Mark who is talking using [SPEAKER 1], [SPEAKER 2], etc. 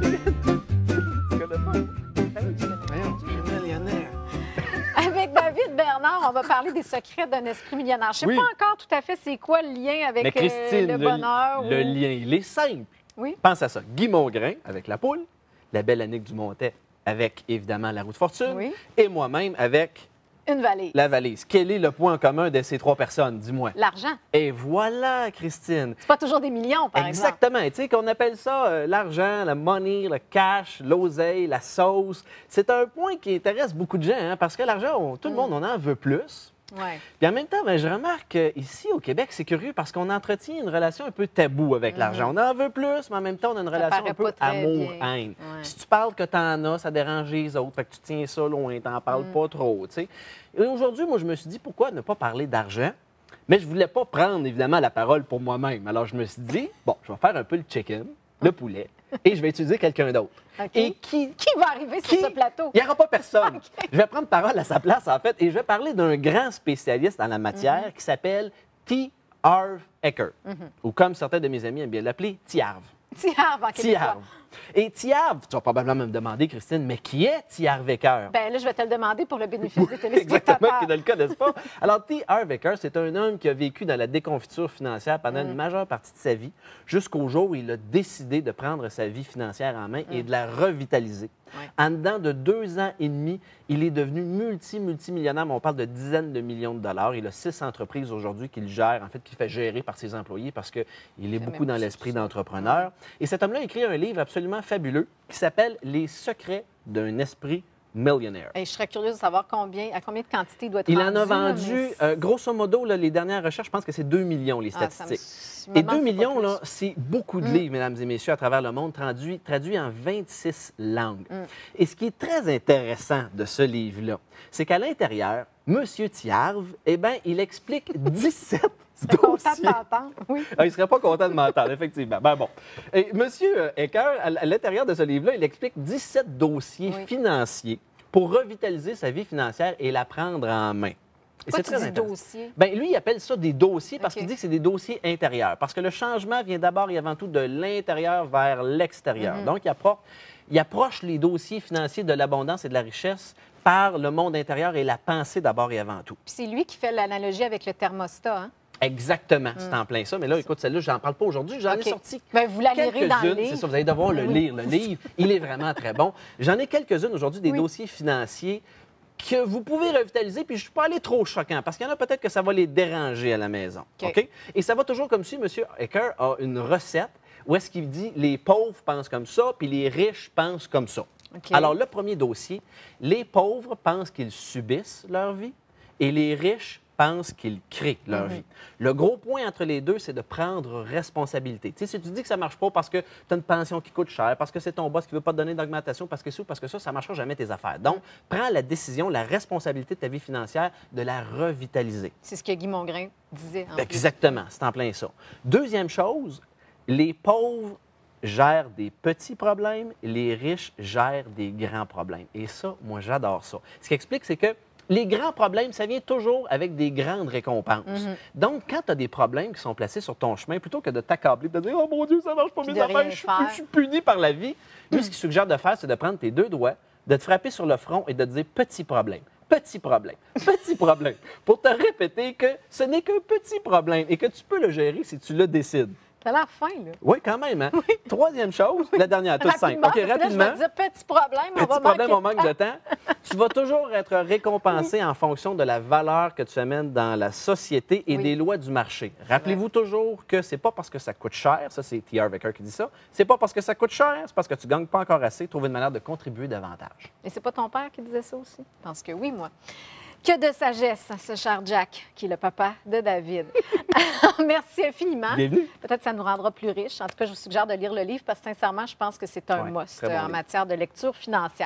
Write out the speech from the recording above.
[SPEAKER 1] Tu connais pas?
[SPEAKER 2] Voyons, je suis millionnaire.
[SPEAKER 3] Avec David Bernard, on va parler des secrets d'un esprit millionnaire. Je ne sais
[SPEAKER 1] Oui.
[SPEAKER 3] pas encore tout à fait c'est quoi le lien avec
[SPEAKER 1] Mais Christine,
[SPEAKER 3] le bonheur.
[SPEAKER 1] le lien, il est simple.
[SPEAKER 3] Oui.
[SPEAKER 1] Pense à ça. Guy Mongrain avec la poule, la belle Annick Dumontet avec, évidemment, la roue de fortune,
[SPEAKER 3] Oui.
[SPEAKER 1] et moi-même avec
[SPEAKER 3] Une valise.
[SPEAKER 1] la valise. Quel est le point en commun de ces trois personnes? Dis-moi.
[SPEAKER 3] L'argent.
[SPEAKER 1] Et voilà, Christine.
[SPEAKER 3] C'est pas toujours des millions, par exemple.
[SPEAKER 1] Exactement. Tu sais qu'on appelle ça l'argent, le money, le cash, l'oseille, la sauce. C'est un point qui intéresse beaucoup de gens, hein, parce que l'argent, tout le monde on en veut plus.
[SPEAKER 3] Ouais.
[SPEAKER 1] Puis en même temps, ben, je remarque ici au Québec, c'est curieux parce qu'on entretient une relation un peu taboue avec l'argent. On en veut plus, mais en même temps, on a une relation
[SPEAKER 3] paraît
[SPEAKER 1] un peu
[SPEAKER 3] pas très
[SPEAKER 1] amour-haine.
[SPEAKER 3] bien. Ouais.
[SPEAKER 1] Si tu parles que tu en as, ça dérange les autres, fait que tu tiens ça loin, tu n'en parles pas trop. Tu sais. Et aujourd'hui, moi, je me suis dit, pourquoi ne pas parler d'argent? Mais je ne voulais pas prendre, évidemment, la parole pour moi-même. Alors, je me suis dit, bon, je vais faire un peu le chicken, le poulet, et je vais utiliser quelqu'un d'autre.
[SPEAKER 3] OK.
[SPEAKER 1] Et qui
[SPEAKER 3] va arriver sur ce plateau?
[SPEAKER 1] Il n'y aura pas personne. Je vais prendre parole à sa place, en fait, et je vais parler d'un grand spécialiste en la matière qui s'appelle T. Harv Eker, ou comme certains de mes amis aiment bien l'appeler, T-Harv.
[SPEAKER 3] T-Harv en
[SPEAKER 1] T.
[SPEAKER 3] québécois.
[SPEAKER 1] Harv. Et T-Harv, tu vas probablement me demander, Christine, mais qui est T. Harv Eker?
[SPEAKER 3] Ben là, je vais te le demander pour le bénéfice des
[SPEAKER 1] Exactement,
[SPEAKER 3] téléspectateurs.
[SPEAKER 1] qui ne le connaissent pas. Alors, T. Harv Eker, c'est un homme qui a vécu dans la déconfiture financière pendant une majeure partie de sa vie, jusqu'au jour où il a décidé de prendre sa vie financière en main et de la revitaliser.
[SPEAKER 3] Ouais.
[SPEAKER 1] En dedans de 2 ans et demi, il est devenu multimillionnaire, mais on parle de dizaines de millions de dollars. Il a 6 entreprises aujourd'hui qu'il gère, en fait, qu'il fait gérer par ses employés parce qu'il est beaucoup dans l'esprit d'entrepreneur. Et cet homme-là a écrit un livre absolument fabuleux qui s'appelle « Les secrets d'un esprit millionnaire ».
[SPEAKER 3] Hey, je serais curieuse de savoir à combien de quantités il doit être
[SPEAKER 1] Il
[SPEAKER 3] vendu.
[SPEAKER 1] en a
[SPEAKER 3] là,
[SPEAKER 1] vendu,
[SPEAKER 3] mais
[SPEAKER 1] grosso modo, là, les dernières recherches, je pense que c'est 2 millions, les
[SPEAKER 3] Ah, ça me-
[SPEAKER 1] statistiques.
[SPEAKER 3] je me
[SPEAKER 1] Et
[SPEAKER 3] demande
[SPEAKER 1] 2
[SPEAKER 3] si c'est pas
[SPEAKER 1] millions,
[SPEAKER 3] plus.
[SPEAKER 1] là, c'est beaucoup de livres, mesdames et messieurs, à travers le monde, traduits en 26 langues. Et ce qui est très intéressant de ce livre-là, c'est qu'à l'intérieur, M. Thiarve, eh bien, il explique 17
[SPEAKER 3] Je serais contente
[SPEAKER 1] dossiers.
[SPEAKER 3] de t'entendre. Oui.
[SPEAKER 1] Ah, il ne serait pas content de m'entendre, effectivement. Ben bon. Et M. Eker, à l'intérieur de ce livre-là, il explique 17 dossiers
[SPEAKER 3] Oui.
[SPEAKER 1] financiers pour revitaliser sa vie financière et la prendre en main. Et
[SPEAKER 3] Pourquoi tu dis
[SPEAKER 1] intéressant.
[SPEAKER 3] dossier?
[SPEAKER 1] Ben, lui, il appelle ça des dossiers parce
[SPEAKER 3] OK.
[SPEAKER 1] qu'il dit que c'est des dossiers intérieurs. Parce que le changement vient d'abord et avant tout de l'intérieur vers l'extérieur. Donc, il approche les dossiers financiers de l'abondance et de la richesse par le monde intérieur et la pensée d'abord et avant tout.
[SPEAKER 3] Puis c'est lui qui fait l'analogie avec le thermostat, hein?
[SPEAKER 1] Exactement, c'est en plein ça. Mais là, écoute, celle-là, je n'en parle pas aujourd'hui. J'en ai
[SPEAKER 3] OK.
[SPEAKER 1] sorti
[SPEAKER 3] Ben, vous la lirez dans le
[SPEAKER 1] quelques-unes.
[SPEAKER 3] livre.
[SPEAKER 1] C'est ça, vous allez devoir le lire. Le livre, il est vraiment très bon. J'en ai quelques-unes aujourd'hui, des
[SPEAKER 3] Oui.
[SPEAKER 1] dossiers financiers que vous pouvez revitaliser, puis je ne suis pas allé trop choquant, parce qu'il y en a peut-être que ça va les déranger à la maison.
[SPEAKER 3] OK.
[SPEAKER 1] OK? Et ça va toujours comme si M. Eker a une recette où est-ce qu'il dit les pauvres pensent comme ça, puis les riches pensent comme ça.
[SPEAKER 3] OK.
[SPEAKER 1] Alors, le premier dossier, les pauvres pensent qu'ils subissent leur vie et les riches pensent qu'ils créent leur vie. Le gros point entre les deux, c'est de prendre responsabilité. Tu sais, si tu dis que ça ne marche pas parce que tu as une pension qui coûte cher, parce que c'est ton boss qui ne veut pas te donner d'augmentation, parce que ça ne marchera jamais tes affaires. Donc, prends la décision, la responsabilité de ta vie financière, de la revitaliser.
[SPEAKER 3] C'est ce que Guy Mongrain disait. En plus.
[SPEAKER 1] Exactement, c'est en plein ça. Deuxième chose, les pauvres gèrent des petits problèmes, les riches gèrent des grands problèmes. Et ça, moi, j'adore ça. Ce qui explique, c'est que les grands problèmes, ça vient toujours avec des grandes récompenses. Donc, quand tu as des problèmes qui sont placés sur ton chemin, plutôt que de t'accabler, de dire « Oh mon Dieu, ça marche pas
[SPEAKER 3] Puis
[SPEAKER 1] mes
[SPEAKER 3] de rien
[SPEAKER 1] affaires,
[SPEAKER 3] faire.
[SPEAKER 1] je suis puni par la vie », lui, ce qu'il suggère de faire, c'est de prendre tes 2 doigts, de te frapper sur le front et de te dire « Petit problème ». Petit problème, petit problème, pour te répéter que ce n'est qu'un petit problème et que tu peux le gérer si tu le décides.
[SPEAKER 3] T'as l'air fin, là.
[SPEAKER 1] Oui, quand même. Hein? Troisième chose, la dernière, toute simple. OK,
[SPEAKER 3] parce que là,
[SPEAKER 1] rapidement.
[SPEAKER 3] je vais te dire petit problème, on
[SPEAKER 1] Petit
[SPEAKER 3] va
[SPEAKER 1] problème,
[SPEAKER 3] manquer
[SPEAKER 1] on manque de temps. Tu vas toujours être récompensé en fonction de la valeur que tu amènes dans la société et
[SPEAKER 3] Oui.
[SPEAKER 1] des lois du marché. Rappelez-vous toujours que c'est pas parce que ça coûte cher, ça c'est T. Harv Eker qui dit ça, c'est pas parce que ça coûte cher, c'est parce que tu gagnes pas encore assez, trouve une manière de contribuer davantage.
[SPEAKER 3] Et c'est pas ton père qui disait ça aussi? Je pense que oui, moi. Que de sagesse, ce cher Jack, qui est le papa de David. Merci infiniment.
[SPEAKER 1] Bienvenue.
[SPEAKER 3] Peut-être que ça nous rendra plus riches. En tout cas, je vous suggère de lire le livre parce que sincèrement, je pense que c'est un
[SPEAKER 1] Ouais,
[SPEAKER 3] must
[SPEAKER 1] très bon
[SPEAKER 3] en
[SPEAKER 1] livre.
[SPEAKER 3] matière de lecture financière.